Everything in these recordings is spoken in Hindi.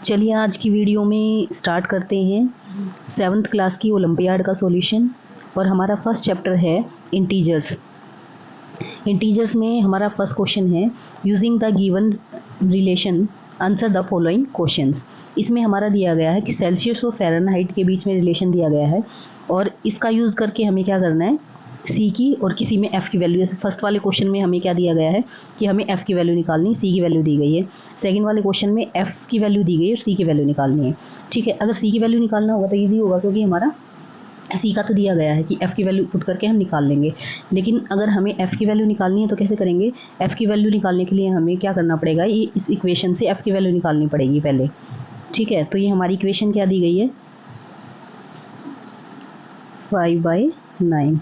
चलिए आज की वीडियो में स्टार्ट करते हैं 7th क्लास की ओलंपियाड का सॉल्यूशन। और हमारा फर्स्ट चैप्टर है इंटीजर्स। इंटीजर्स में हमारा फर्स्ट क्वेश्चन है using the given relation answer the following questions. इसमें हमारा दिया गया है कि सेल्सियस और फ़ारेनहाइट के बीच में रिलेशन दिया गया है और इसका यूज़ करके हमें क्या करना है, सी की और किसी में एफ़ की वैल्यू। जैसे फर्स्ट वाले क्वेश्चन में हमें क्या दिया गया है कि हमें एफ़ की वैल्यू निकालनी, सी की वैल्यू दी गई है। सेकंड वाले क्वेश्चन में एफ़ की वैल्यू दी गई है और सी की वैल्यू निकालनी है। ठीक है, अगर सी की वैल्यू निकालना होगा तो ईजी होगा क्योंकि हमारा सी का तो दिया गया है कि एफ़ की वैल्यू पुट करके हम निकाल लेंगे। लेकिन अगर हमें एफ़ की वैल्यू निकालनी है तो कैसे करेंगे? एफ़ की वैल्यू निकालने के लिए हमें क्या करना पड़ेगा, ये इस इक्वेशन से एफ़ की वैल्यू निकालनी पड़ेगी पहले। ठीक है, तो ये हमारी इक्वेशन क्या दी गई है, 5/9।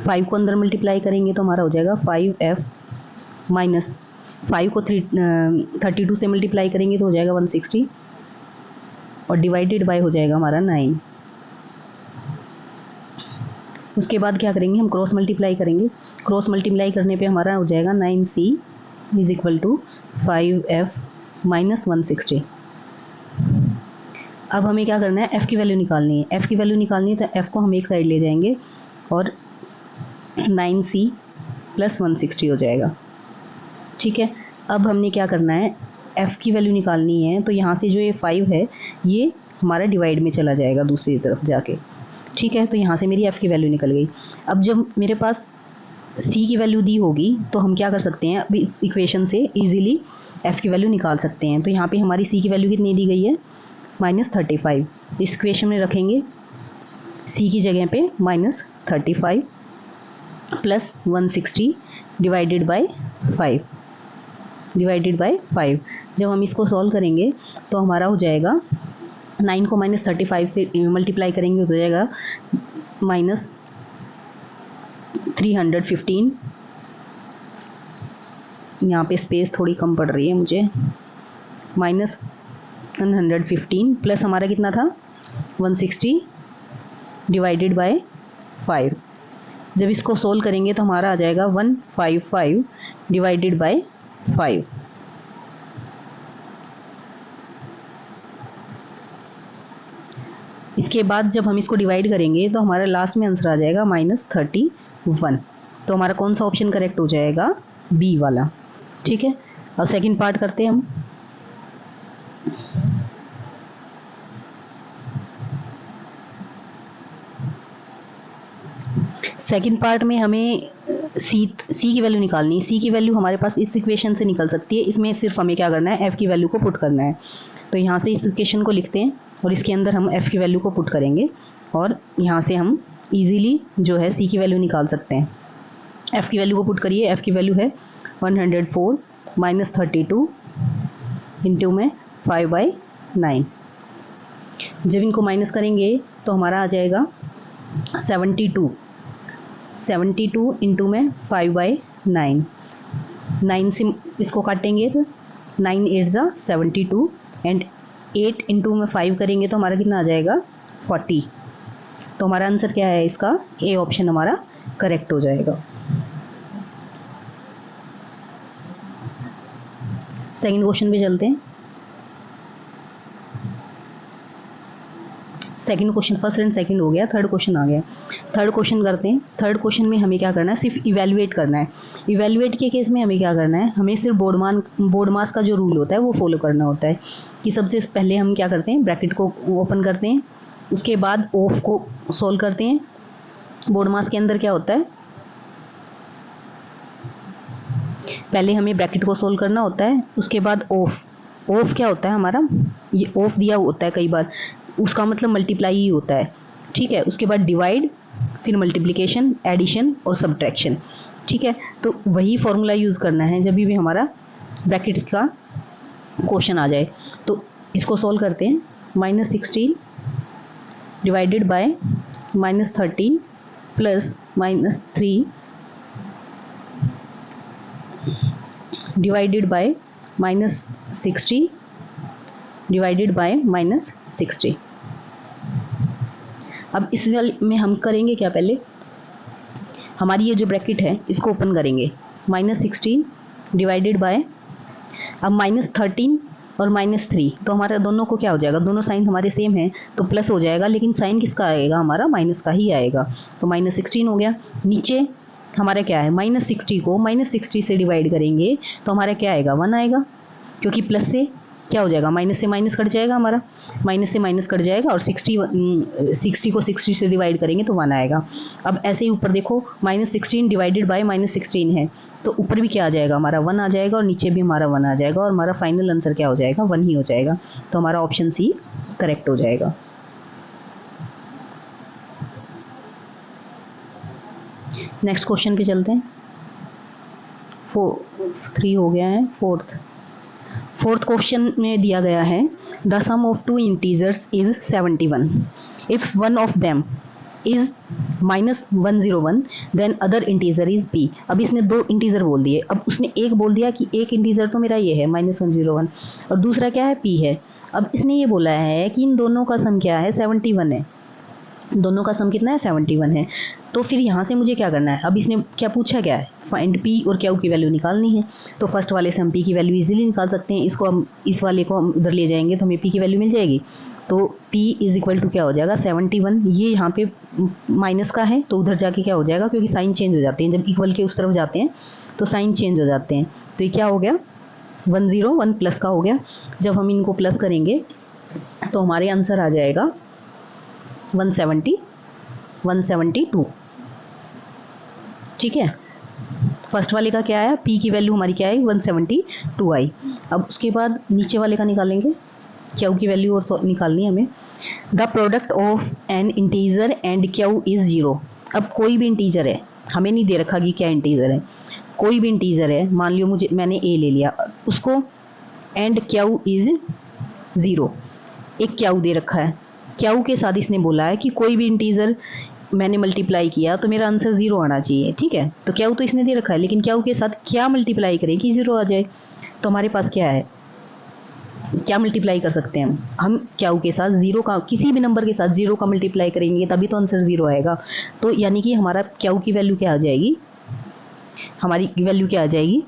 5 को अंदर मल्टीप्लाई करेंगे तो हमारा हो जाएगा 5f माइनस 5 को 32 से मल्टीप्लाई करेंगे तो हो जाएगा 160 और डिवाइडेड बाय हो जाएगा हमारा 9। उसके बाद क्या करेंगे, हम क्रॉस मल्टीप्लाई करेंगे। क्रॉस मल्टीप्लाई करने पे हमारा हो जाएगा 9c is equal to 5f minus 160। अब हमें क्या करना है, एफ़ की वैल्यू निकालनी है। एफ़ की वैल्यू निकालनी है तो एफ़ को हम एक साइड ले जाएंगे और 9c प्लस 160 हो जाएगा। ठीक है, अब हमने क्या करना है, एफ़ की वैल्यू निकालनी है तो यहाँ से जो ये 5 है ये हमारा डिवाइड में चला जाएगा दूसरी तरफ जाके। ठीक है, तो यहाँ से मेरी एफ़ की वैल्यू निकल गई। अब जब मेरे पास सी की वैल्यू दी होगी तो हम क्या कर सकते हैं, अभी इस इक्वेशन से इजीली एफ़ की वैल्यू निकाल सकते हैं। तो यहाँ पे हमारी सी की वैल्यू कितनी दी गई है, -35। इस इक्वेशन में रखेंगे सी की जगह पे -35 प्लस 160 डिवाइडेड बाय 5 जब हम इसको सॉल्व करेंगे तो हमारा हो जाएगा 9 को -35 से मल्टीप्लाई करेंगे तो हो जाएगा -315। यहाँ पे स्पेस थोड़ी कम पड़ रही है मुझे। -115 प्लस हमारा कितना था 160 डिवाइडेड बाय 5। जब इसको सोल्व करेंगे तो हमारा आ जाएगा 155 डिवाइडेड बाय 5। इसके बाद जब हम इसको डिवाइड करेंगे तो हमारा लास्ट में आंसर आ जाएगा -31। तो हमारा कौन सा ऑप्शन करेक्ट हो जाएगा, बी वाला। ठीक है, अब सेकंड पार्ट करते हैं हम। सेकंड पार्ट में हमें सी की वैल्यू निकालनी है। सी की वैल्यू हमारे पास इस इक्वेशन से निकल सकती है। इसमें सिर्फ हमें क्या करना है, एफ़ की वैल्यू को पुट करना है। तो यहाँ से इस इक्वेशन को लिखते हैं और इसके अंदर हम एफ़ की वैल्यू को पुट करेंगे और यहाँ से हम इजीली जो है सी की वैल्यू निकाल सकते हैं। एफ़ की वैल्यू को पुट करिए। एफ़ की वैल्यू है 104 माइनस 32 इंटू में 5/9। जब इनको माइनस करेंगे तो हमारा आ जाएगा 72 इंटू में 5/9। 9 से इसको काटेंगे तो 9 8 ज़ा 72 एंड 8 इंटू में 5 करेंगे तो हमारा कितना आ जाएगा 40। तो हमारा आंसर क्या है इसका, ए ऑप्शन हमारा करेक्ट हो जाएगा। सेकंड क्वेश्चन पे चलते हैं। Second question, first and second हो गया, थर्ड क्वेश्चन आ गया। थर्ड क्वेश्चन करते हैं। थर्ड क्वेश्चन में हमें क्या करना है, सिर्फ इवैल्यूएट करना है। इवैल्यूएट के केस में हमें क्या करना है, हमें सिर्फ बोर्ड मास का जो रूल होता है वो फॉलो करना होता है कि सबसे पहले हम क्या करते हैं, ब्रैकेट को ओपन करते हैं, उसके बाद ऑफ को सोल्व करते हैं। बोर्ड मास के अंदर क्या होता है, पहले हमें ब्रैकेट को सोल्व करना होता है, उसके बाद ऑफ क्या होता है हमारा, ये ऑफ दिया होता है कई बार, उसका मतलब मल्टीप्लाई ही होता है। ठीक है, उसके बाद डिवाइड, फिर मल्टीप्लिकेशन, एडिशन और सब्ट्रैक्शन। ठीक है, तो वही फॉर्मूला यूज़ करना है जब भी हमारा ब्रैकेट्स का क्वेश्चन आ जाए। तो इसको सोल्व करते हैं। -16 divided by -13 plus -3 divided by -60 divided by -60। अब इस वाले में हम करेंगे क्या, पहले हमारी ये जो ब्रैकेट है इसको ओपन करेंगे, -16 डिवाइडेड बाय, अब -13 और -3, तो हमारा दोनों को क्या हो जाएगा, दोनों साइन हमारे सेम हैं तो प्लस हो जाएगा, लेकिन साइन किसका आएगा, हमारा माइनस का ही आएगा, तो -16 हो गया। नीचे हमारा क्या है, -60 को -60 से डिवाइड करेंगे तो हमारा क्या आएगा, 1 आएगा, क्योंकि प्लस से क्या हो जाएगा, माइनस से माइनस कट जाएगा, हमारा माइनस से माइनस कट जाएगा और 60 को 60 से डिवाइड करेंगे तो 1 आएगा। अब ऐसे ही ऊपर देखो, -16 डिवाइडेड बाय -16 है, तो ऊपर भी क्या आ जाएगा, हमारा 1 आ जाएगा और नीचे भी हमारा 1 आ जाएगा और हमारा फाइनल आंसर क्या हो जाएगा, 1 ही हो जाएगा। तो हमारा ऑप्शन सी करेक्ट हो जाएगा। नेक्स्ट क्वेश्चन पे चलते हैं। 3 हो गया है। फोर्थ क्वेश्चन में दिया गया है the sum of two integers is 71 if one of them is -101 then other integer is p। अब इसने 2 इंटीजर बोल दिए, अब उसने एक बोल दिया कि एक इंटीजर तो मेरा ये है -101 और दूसरा क्या है, p है। अब इसने ये बोला है कि इन दोनों का सम क्या है, 71 है, दोनों का सम कितना है, 71 है। तो फिर यहाँ से मुझे क्या करना है, अब इसने क्या पूछा, क्या है, फाइंड पी और क्यू की वैल्यू निकालनी है। तो फर्स्ट वाले से हम पी की वैल्यू इजीली निकाल सकते हैं, इसको हम इस वाले को हम उधर ले जाएंगे तो हमें पी की वैल्यू मिल जाएगी। तो P इज इक्वल टू क्या हो जाएगा, 71, ये यहाँ पे माइनस का है तो उधर जाके क्या हो जाएगा, क्योंकि साइन चेंज हो जाते हैं जब इक्वल के उस तरफ जाते हैं तो साइन चेंज हो जाते हैं। तो ये क्या हो गया, 101 प्लस का हो गया। जब हम इनको प्लस करेंगे तो हमारे आंसर आ जाएगा 172। ठीक है, फर्स्ट वाले का क्या आया, P की वैल्यू हमारी क्या आई, 172 आई। अब उसके बाद नीचे वाले का निकालेंगे, क्यू की वैल्यू और निकालनी है हमें। The product of N integer and Q is 0। अब कोई भी इंटीजर है, हमें नहीं दे रखा कि क्या इंटीजर है, कोई भी इंटीजर है, मान लियो मैंने ए ले लिया उसको, एंड क्यू इज 0, एक क्यू दे रखा है, क्यू के साथ इसने बोला है कि कोई भी इंटीजर मैंने मल्टीप्लाई किया तो मेरा आंसर 0 आना चाहिए। ठीक है, तो क्यू तो इसने दे रखा है, लेकिन क्यू के साथ क्या मल्टीप्लाई करें कि 0 आ जाए। तो हमारे पास क्या है, क्या मल्टीप्लाई कर सकते हैं हम क्यू के साथ, 0 का, किसी भी नंबर के साथ 0 का मल्टीप्लाई करेंगे तभी तो आंसर 0 आएगा। तो यानी कि हमारा क्यू की वैल्यू क्या आ जाएगी, हमारी वैल्यू क्या आ जाएगी,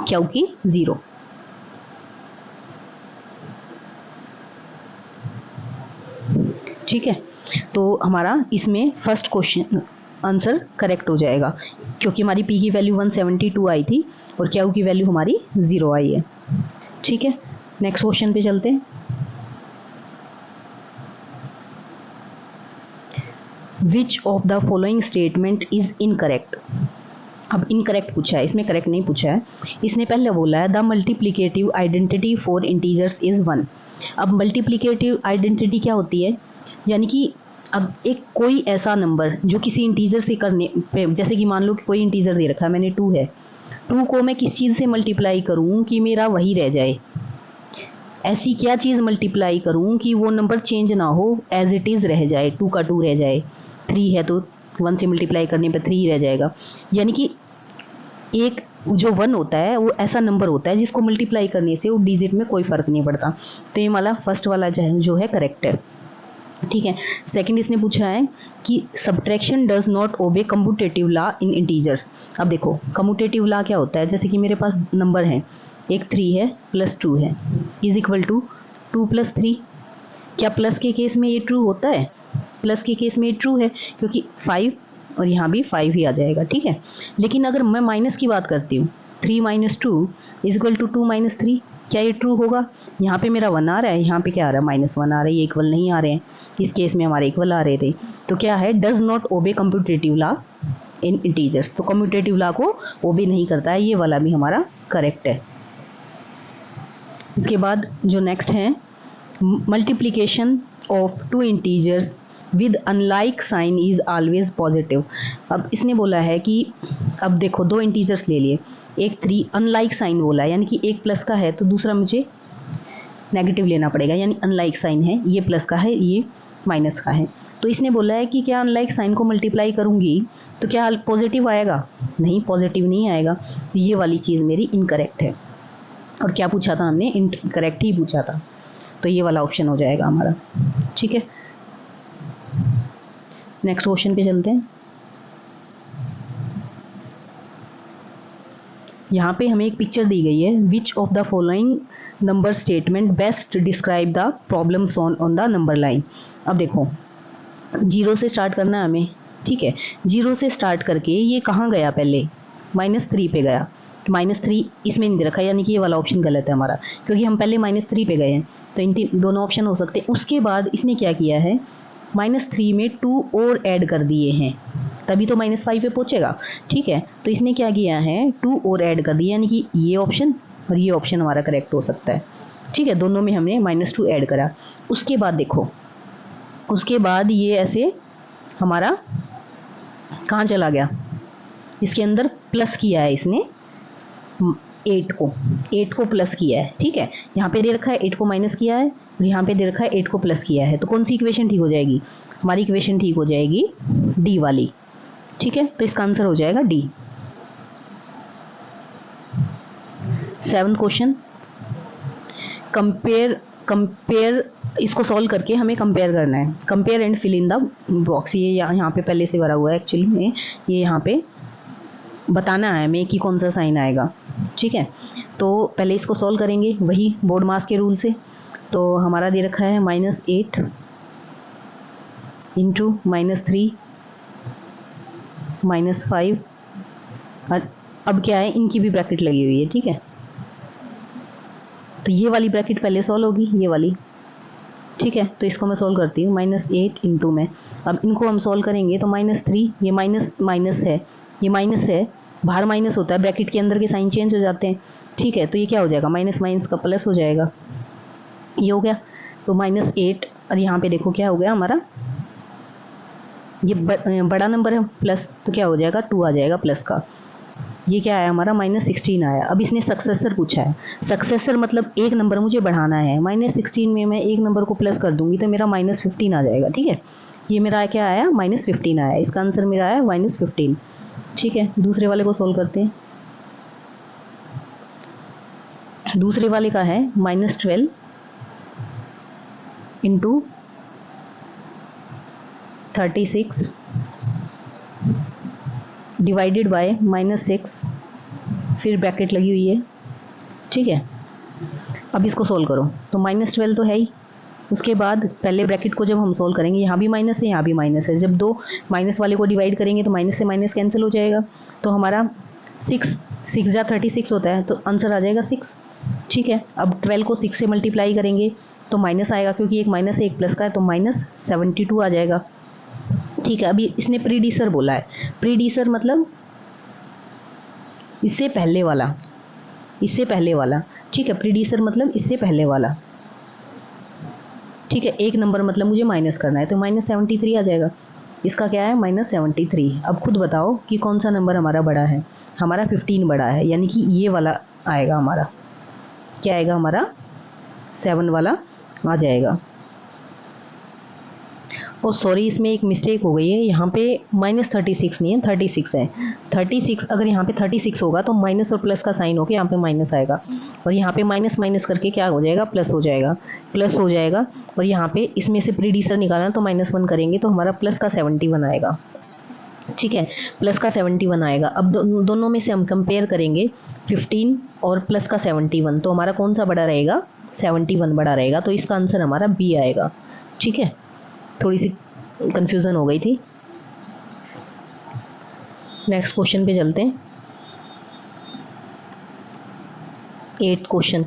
क्यू की 0। ठीक है, तो हमारा इसमें फर्स्ट क्वेश्चन आंसर करेक्ट हो जाएगा, क्योंकि हमारी P की वैल्यू 172 आई थी और Q की वैल्यू हमारी 0 आई है। ठीक है, नेक्स्ट क्वेश्चन पे चलते हैं। Which of the following statement is incorrect. अब इनकरेक्ट पूछा है, इसमें करेक्ट नहीं पूछा है। इसने पहले बोला है the multiplicative identity for integers is 1। अब मल्टीप्लिकेटिव आइडेंटिटी क्या होती है, यानी कि अब एक कोई ऐसा नंबर जो किसी इंटीजर से करने पे, जैसे कि मान लो कि कोई इंटीजर दे रखा है, मैंने 2 है, 2 को मैं किस चीज़ से मल्टीप्लाई करूं कि मेरा वही रह जाए, ऐसी क्या चीज़ मल्टीप्लाई करूं कि वो नंबर चेंज ना हो, एज इट इज़ रह जाए, 2 का 2 रह जाए, 3 है तो 1 से मल्टीप्लाई करने पे 3 रह जाएगा। यानी कि एक जो 1 होता है वो ऐसा नंबर होता है जिसको मल्टीप्लाई करने से वो डिजिट में कोई फ़र्क नहीं पड़ता। तो ये वाला फर्स्ट वाला जो है करेक्ट है। ठीक है, सेकंड इसने पूछा है कि subtraction does not obey commutative law in integers. अब देखो कम्यूटेटिव लॉ क्या होता है, जैसे कि मेरे पास नंबर है, एक 3 है प्लस 2 है इज इक्वल टू 2 + 3। क्या प्लस के केस में ये ट्रू होता है, प्लस के केस में ये ट्रू है क्योंकि 5 और यहाँ भी 5 ही आ जाएगा। ठीक है, लेकिन अगर मैं माइनस की बात करती हूँ, 3 - 2 इज इक्वल टू 2 - 3, क्या ये ट्रू होगा, यहाँ पे मेरा 1 आ रहा है, यहाँ पे क्या आ रहा है, -1 आ रहा है, ये इक्वल नहीं आ रहे हैं, इस केस में हमारे इक्वल आ रहे थे। तो क्या है, does not obey commutative law in integers, तो कम्यूटेटिव लॉ को ओबे नहीं करता है, ये वाला भी हमारा करेक्ट है। इसके बाद जो नेक्स्ट है, multiplication of 2 integers with unlike sign is always positive. अब इसने बोला है कि अब देखो 2 इंटीजर्स ले लिए, एक 3 अनलाइक साइन बोला है, यानी कि एक प्लस का है तो दूसरा मुझे नेगेटिव लेना पड़ेगा, यानी अनलाइक साइन है, ये प्लस का है ये माइनस का है। तो इसने बोला है कि क्या अनलाइक साइन को मल्टीप्लाई करूंगी तो क्या पॉजिटिव आएगा, नहीं पॉजिटिव नहीं आएगा, तो ये वाली चीज़ मेरी इनकरेक्ट है। और क्या पूछा था हमने, इनकरेक्ट ही पूछा था, तो ये वाला ऑप्शन हो जाएगा हमारा। ठीक है, नेक्स्ट क्वेश्चन पे चलते हैं। यहाँ पे हमें एक पिक्चर दी गई है, which of the following number statement best describe the problem on the number line. अब देखो, जीरो से स्टार्ट करना है हमें, ठीक है। जीरो से स्टार्ट करके ये कहाँ गया, पहले -3 पे गया। -3 इसमें नहीं दे रखा, यानी कि ये वाला ऑप्शन गलत है हमारा, क्योंकि हम पहले -3 पे गए हैं, तो इन दोनों ऑप्शन हो सकते हैं। उसके बाद इसने क्या किया है, -3 में 2 और ऐड कर दिए हैं, तभी तो -5 पे पहुंचेगा, ठीक है। तो इसने क्या किया है, 2 और ऐड कर दिया, यानी कि ये ऑप्शन और ये ऑप्शन हमारा करेक्ट हो सकता है, ठीक है। दोनों में हमने -2 ऐड करा। उसके बाद देखो, उसके बाद ये ऐसे हमारा कहाँ चला गया, इसके अंदर प्लस किया है इसने 8 को प्लस किया है, ठीक है। यहाँ पे दे रखा है 8 को माइनस किया है, और यहाँ पे दे रखा है 8 को प्लस किया है। तो कौन सी इक्वेशन ठीक हो जाएगी, हमारी इक्वेशन ठीक हो जाएगी डी वाली, ठीक है। तो इसका आंसर हो जाएगा डी। 7th क्वेश्चन, कंपेयर इसको सॉल्व करके हमें कंपेयर करना है। Compare and fill in the box, ये यहाँ पे पहले से भरा हुआ है एक्चुअली में, ये यहाँ पे बताना है हमें कि कौन सा साइन आएगा, ठीक है। तो पहले इसको सॉल्व करेंगे वही बोर्ड मास के रूल से। तो हमारा दे रखा है -8 इंटू -3 -5, अब क्या है, इनकी भी ब्रैकेट लगी हुई है, ठीक है। तो ये वाली ब्रैकेट पहले सॉल्व होगी, ये वाली, ठीक है। तो इसको मैं सॉल्व करती हूँ, -8 इंटू में, अब इनको हम सॉल्व करेंगे तो -3, ये माइनस है, ये माइनस है, बाहर माइनस होता है, ब्रैकेट के अंदर के साइन चेंज हो जाते हैं, ठीक है। तो ये क्या हो जाएगा, माइनस माइनस का प्लस हो जाएगा, ये हो गया। तो -8, और यहाँ पे देखो क्या हो गया हमारा, ये बड़ा नंबर है प्लस, तो क्या हो जाएगा 2 आ जाएगा प्लस का। ये क्या आया हमारा, -16 आया। अब इसने सक्सेसर पूछा है, सक्सेसर मतलब एक नंबर मुझे बढ़ाना है। -16 में मैं एक नंबर को प्लस कर दूंगी तो मेरा -15 आ जाएगा, ठीक है। ये मेरा क्या आया, -15 आया, इसका आंसर मेरा आया -15, ठीक है। दूसरे वाले को सोल्व करते हैं। दूसरे वाले का है -12 इंटू 36 डिवाइडेड बाय -6, फिर ब्रैकेट लगी हुई है, ठीक है। अब इसको सोल्व करो, तो -12 तो है ही, उसके बाद पहले ब्रैकेट को जब हम सोल्व करेंगे, यहाँ भी माइनस है, यहाँ भी माइनस है, जब दो माइनस वाले को डिवाइड करेंगे तो माइनस से माइनस कैंसिल हो जाएगा, तो हमारा 6 या 36 होता है, तो आंसर आ जाएगा 6, ठीक है। अब 12 को 6 से मल्टीप्लाई करेंगे तो माइनस आएगा, क्योंकि एक माइनस है एक प्लस का है, तो -72 आ जाएगा, ठीक है। अभी इसने प्रीडिसर बोला है, प्रीडिसर मतलब इससे पहले वाला, इससे पहले वाला, ठीक है। प्रीडिसर मतलब इससे पहले वाला, ठीक है। एक नंबर मतलब मुझे माइनस करना है, तो -73 आ जाएगा। इसका क्या है, -73। अब खुद बताओ कि कौन सा नंबर हमारा बड़ा है, हमारा 15 बड़ा है, यानी कि ये वाला आएगा हमारा, क्या आएगा हमारा 7 वाला आ जाएगा। ओ सॉरी, इसमें एक मिस्टेक हो गई है, यहाँ पे -36 नहीं है, 36 है। 36 अगर यहाँ पे 36 होगा तो माइनस और प्लस का साइन होकर यहाँ पे माइनस आएगा, और यहाँ पे माइनस माइनस करके क्या हो जाएगा, प्लस हो जाएगा, प्लस हो जाएगा। और यहाँ पे इसमें से प्रीडिसर निकालना तो -1 करेंगे तो हमारा प्लस का 71 आएगा, ठीक है। प्लस का 71 आएगा। अब दोनों में से हम कंपेयर करेंगे 15 और प्लस का 71, तो हमारा कौन सा बड़ा रहेगा, 71 बड़ा रहेगा, तो इसका आंसर हमारा बी आएगा, ठीक है। थोड़ी सी कंफ्यूजन हो गई थी। नेक्स्ट क्वेश्चन पे चलते हैं। 8th question.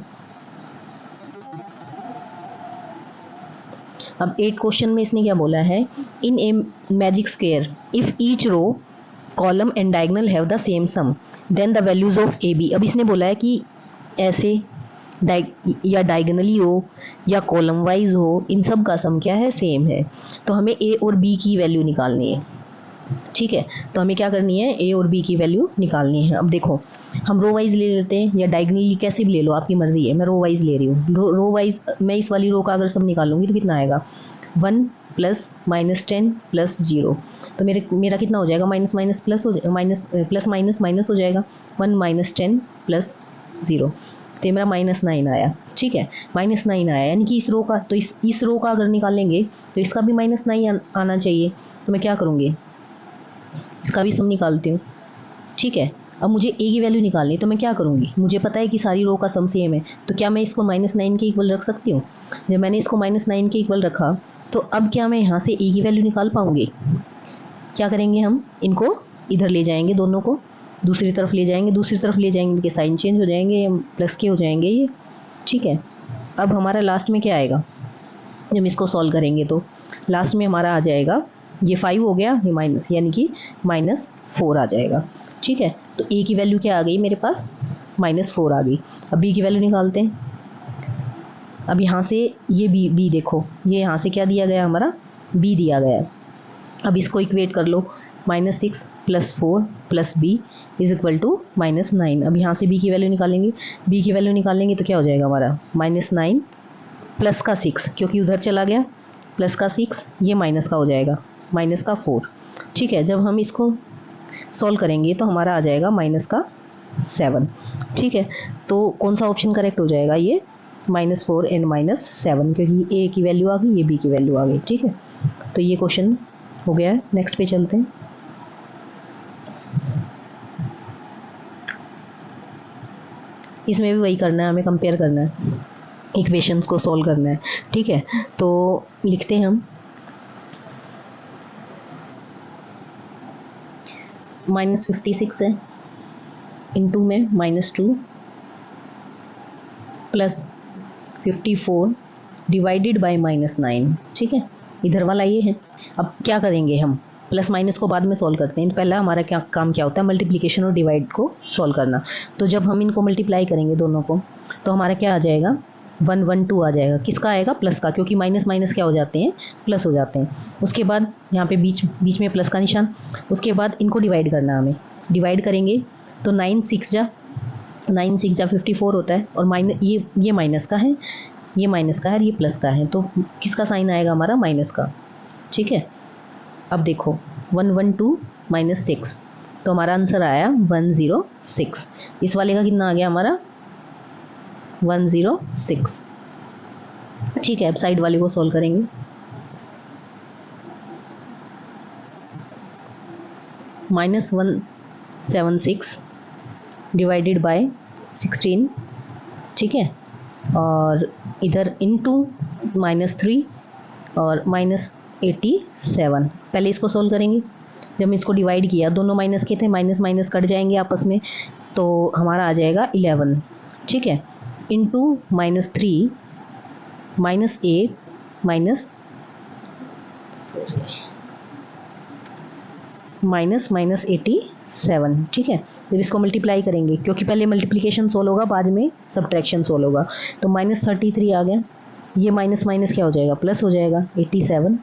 अब 8th क्वेश्चन में इसने क्या बोला है, in a magic square if each row column and diagonal have the same sum then the values of A B. अब इसने बोला है कि ऐसे या डायगोनली हो या कॉलम वाइज हो, इन सब का सम क्या है, सेम है। तो हमें ए और बी की वैल्यू निकालनी है, ठीक है। तो हमें क्या करनी है, ए और बी की वैल्यू निकालनी है। अब देखो, हम रो वाइज ले लेते हैं या डायगोनली, कैसे भी ले लो, आपकी मर्जी है। मैं रो वाइज ले रही हूँ। रो वाइज मैं इस वाली रो का अगर सम निकालूंगी तो कितना आएगा, 1 प्लस -10 प्लस 0, तो मेरा कितना हो जाएगा, माइनस माइनस प्लस हो, माइनस प्लस माइनस माइनस हो जाएगा, 1 - 10 प्लस 0, तो मेरा -9 आया, ठीक है। -9 आया, यानी कि इस रो का, तो इस रो का अगर निकालेंगे तो इसका भी -9 आना चाहिए। तो मैं क्या करूँगी, इसका भी सम निकालती हूँ, ठीक है। अब मुझे ए की वैल्यू निकालनी, तो मैं क्या करूँगी, मुझे पता है कि सारी रो का सम सेम है, तो क्या मैं इसको -9 के इक्वल रख सकती हूँ। जब मैंने इसको -9 के इक्वल रखा, तो अब क्या मैं यहाँ से ए की वैल्यू निकाल पाऊँगी। क्या करेंगे, हम इनको इधर ले जाएंगे, दोनों को दूसरी तरफ ले जाएंगे, दूसरी तरफ ले जाएंगे, इनके साइन चेंज हो जाएंगे, प्लस के हो जाएंगे ये, ठीक है। अब हमारा लास्ट में क्या आएगा, जब इसको सॉल्व करेंगे तो लास्ट में हमारा आ जाएगा, ये 5 हो गया, ये माइनस, यानी कि -4 आ जाएगा, ठीक है। तो ए की वैल्यू क्या आ गई मेरे पास, -4 आ गई। अब बी की वैल्यू निकालते हैं। अब यहाँ से ये बी देखो, ये यहाँ से क्या दिया गया, हमारा बी दिया गया है। अब इसको इक्वेट कर लो, -6 + 4 + b इज इक्वल टू -9। अब यहाँ से b की वैल्यू निकालेंगे, b की वैल्यू निकालेंगे तो क्या हो जाएगा हमारा, -9 प्लस का 6, क्योंकि उधर चला गया, प्लस का 6, ये माइनस का हो जाएगा, -4, ठीक है। जब हम इसको सॉल्व करेंगे तो हमारा आ जाएगा -7, ठीक है। तो कौन सा ऑप्शन करेक्ट हो जाएगा, ये -4 एंड -7, क्योंकि ए की वैल्यू आ गई, ये बी की वैल्यू आ गई, ठीक है। तो ये क्वेश्चन हो गया है। नेक्स्ट पे चलते हैं। इसमें भी वही करना है, हमें कंपेयर करना है, इक्वेशंस को सॉल्व करना है, ठीक है। तो लिखते हैं हम -56 है, इनटू में -2 प्लस 54 डिवाइडेड बाय -9, ठीक है। इधर वाला ये है। अब क्या करेंगे, हम प्लस माइनस को बाद में सॉल्व करते हैं। पहला हमारा क्या काम क्या होता है, मल्टीप्लिकेशन और डिवाइड को सॉल्व करना। तो जब हम इनको मल्टीप्लाई करेंगे दोनों को, तो हमारा क्या आ जाएगा, 112 आ जाएगा। किसका आएगा, प्लस का, क्योंकि माइनस माइनस क्या हो जाते हैं, प्लस हो जाते हैं। उसके बाद यहाँ पे बीच में प्लस का निशान। उसके बाद इनको डिवाइड करना, हमें डिवाइड करेंगे तो 9 6 जा 54 होता है, और माइनस ये माइनस का है, ये माइनस का है और ये प्लस का है, तो किसका साइन आएगा हमारा, माइनस का, ठीक है। अब देखो 112 - 6, तो हमारा आंसर आया 106। इस वाले का कितना आ गया हमारा, 106, ठीक है। अब साइड वाले को सॉल्व करेंगे। -176 डिवाइडेड बाय 16, ठीक है। और इधर इनटू -3 और -87। पहले इसको सॉल्व करेंगे। जब हम इसको डिवाइड किया, दोनों माइनस के थे, माइनस माइनस कट जाएंगे आपस में, तो हमारा आ जाएगा 11, ठीक है। इनटू -3 -8 -87, ठीक है। जब इसको मल्टीप्लाई करेंगे, क्योंकि पहले मल्टीप्लिकेशन सोल्व होगा, बाद में सब्ट्रैक्शन सोल्व होगा, तो -33 आ गया। ये माइनस माइनस क्या हो जाएगा, प्लस हो जाएगा, 87,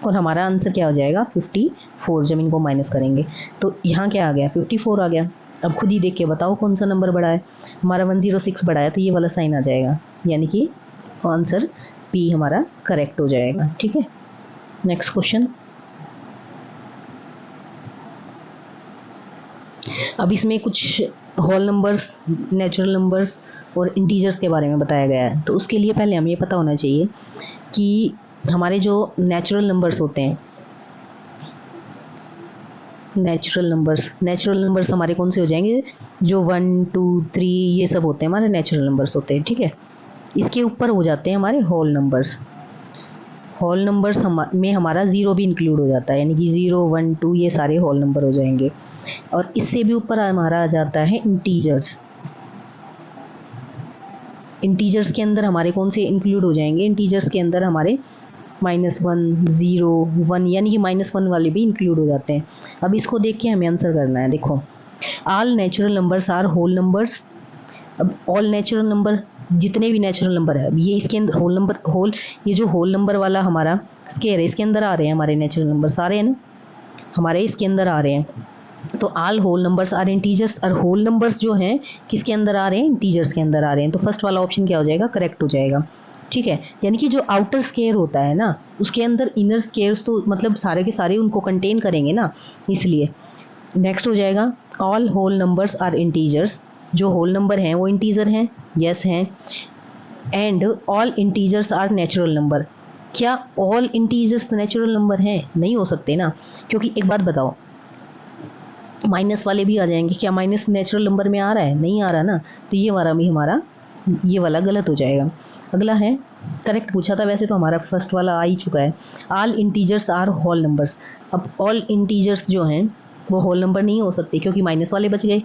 और हमारा आंसर क्या हो जाएगा, 54। जब इनको माइनस करेंगे तो यहाँ क्या आ गया, 54 आ गया। अब खुद ही देख के बताओ कौन सा नंबर बड़ा है, हमारा 106 बड़ा है, तो ये वाला साइन आ जाएगा, यानी कि आंसर पी हमारा करेक्ट हो जाएगा, ठीक है। Next question. अब इसमें कुछ होल नंबर्स, नेचुरल नंबर्स और इंटीजर्स के बारे में बताया गया है। तो उसके लिए पहले हमें ये पता होना चाहिए कि हमारे जो नेचुरल नंबर्स होते हैं, नेचुरल नंबर्स हमारे कौन से हो जाएंगे, जो 1 2 3 ये सब होते हैं हमारे नेचुरल नंबर्स होते हैं, ठीक है। इसके ऊपर हो जाते हैं हमारे होल नंबर्स में हमारा 0 भी इंक्लूड हो जाता है, यानी कि 0 1 2 ये सारे होल नंबर हो जाएंगे। और इससे भी ऊपर हमारा आ जाता है इंटीजर्स। इंटीजर्स के अंदर हमारे कौन से इंक्लूड हो जाएंगे, इंटीजर्स के अंदर हमारे -1 0 1, यानी कि -1 वाले भी इंक्लूड हो जाते हैं। अब इसको देख के हमें आंसर करना है। देखो, all natural numbers are whole numbers. अब ऑल नेचुरल नंबर, जितने भी नेचुरल नंबर है, ये इसके अंदर ये जो होल नंबर वाला हमारा स्केयर है, इसके अंदर आ रहे हैं हमारे नेचुरल नंबर, सारे हैं ना हमारे इसके अंदर आ रहे हैं। तो all whole numbers are integers, और होल नंबर्स जो हैं किसके अंदर आ रहे हैं, इंटीजर्स के अंदर आ रहे हैं। तो फर्स्ट वाला ऑप्शन क्या हो जाएगा, करेक्ट हो जाएगा, ठीक है। यानी कि जो आउटर स्केयर होता है ना, उसके अंदर इनर स्केयर्स तो मतलब सारे के सारे उनको कंटेन करेंगे ना, इसलिए। नेक्स्ट हो जाएगा, all whole numbers are integers. जो होल नंबर हैं वो इंटीजर हैं, यस हैं। And all integers are natural number. क्या ऑल इंटीजर्स नेचुरल नंबर हैं, नहीं हो सकते ना, क्योंकि एक बात बताओ, माइनस वाले भी आ जाएंगे। क्या माइनस नेचुरल नंबर में आ रहा है? नहीं आ रहा ना, तो ये वाला भी हमारा, ये वाला गलत हो जाएगा। अगला है, करेक्ट पूछा था वैसे तो हमारा फर्स्ट वाला आ ही चुका है। All integers are whole numbers. अब ऑल इंटीजर्स जो हैं वो होल नंबर नहीं हो सकते क्योंकि माइनस वाले बच गए,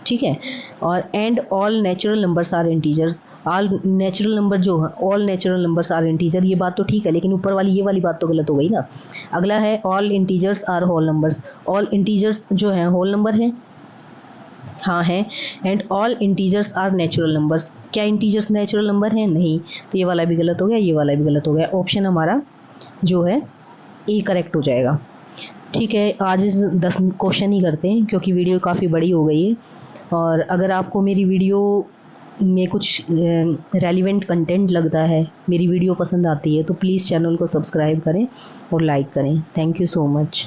ठीक है। और and all natural numbers are integers. All natural number जो है, all natural numbers are integer, ये बात तो ठीक है, लेकिन ऊपर वाली ये वाली बात तो गलत हो गई ना। अगला है all integers are whole numbers. All integers जो है होल नंबर है, हाँ है। And all integers are natural numbers. क्या इंटीजर्स नेचुरल नंबर हैं? नहीं, तो ये वाला भी गलत हो गया, ये वाला भी गलत हो गया। ऑप्शन हमारा जो है ए करेक्ट हो जाएगा। ठीक है, आज इस 10 क्वेश्चन ही करते हैं क्योंकि वीडियो काफ़ी बड़ी हो गई है। और अगर आपको मेरी वीडियो में कुछ रेलिवेंट कंटेंट लगता है, मेरी वीडियो पसंद आती है, तो प्लीज़ चैनल को सब्सक्राइब करें और लाइक करें। Thank you so much.